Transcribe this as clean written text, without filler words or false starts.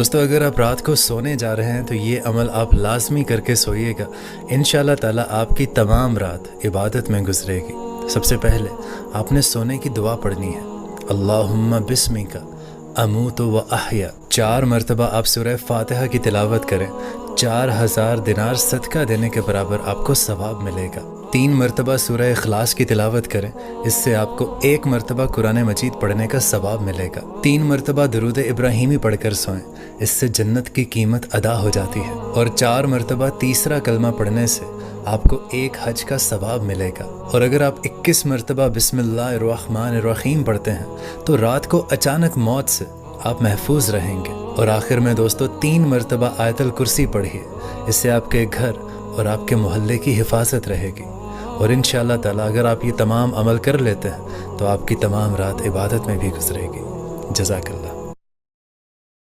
दोस्तों, अगर आप रात को सोने जा रहे हैं तो ये अमल आप लाजमी करके सोइएगा। इंशाल्लाह ताला आपकी तमाम रात इबादत में गुजरेगी। सबसे पहले आपने सोने की दुआ पढ़नी है, अल्लाहुम्मा बिस्मिका अमूतु व अहया। 4 मरतबा आप सूरह फातिहा की तिलावत करें, 4000 दिनार सदका देने के बराबर आपको सवाब मिलेगा। 3 मरतबा सूरह इखलास की तिलावत करें, इससे आपको 1 मरतबा कुरान मजीद पढ़ने का सवाब मिलेगा। 3 मरतबा दुरूद इब्राहिमी पढ़कर सोएं, इससे जन्नत की कीमत अदा हो जाती है। और 4 मरतबा तीसरा कलमा पढ़ने से आपको 1 हज का सवाब मिलेगा। और अगर आप 21 मरतबा बिस्मिल्लाहिर्रहमानिर्रहीम पढ़ते हैं तो रात को अचानक मौत से आप महफूज रहेंगे। और आखिर में दोस्तों 3 मरतबा आयतल कुर्सी पढ़िए, इससे आपके घर और आपके मोहल्ले की हिफाजत रहेगी। और इंशाअल्लाह ताला अगर आप ये तमाम अमल कर लेते हैं तो आपकी तमाम रात इबादत में भी गुजरेगी। जज़ाकल्लाह।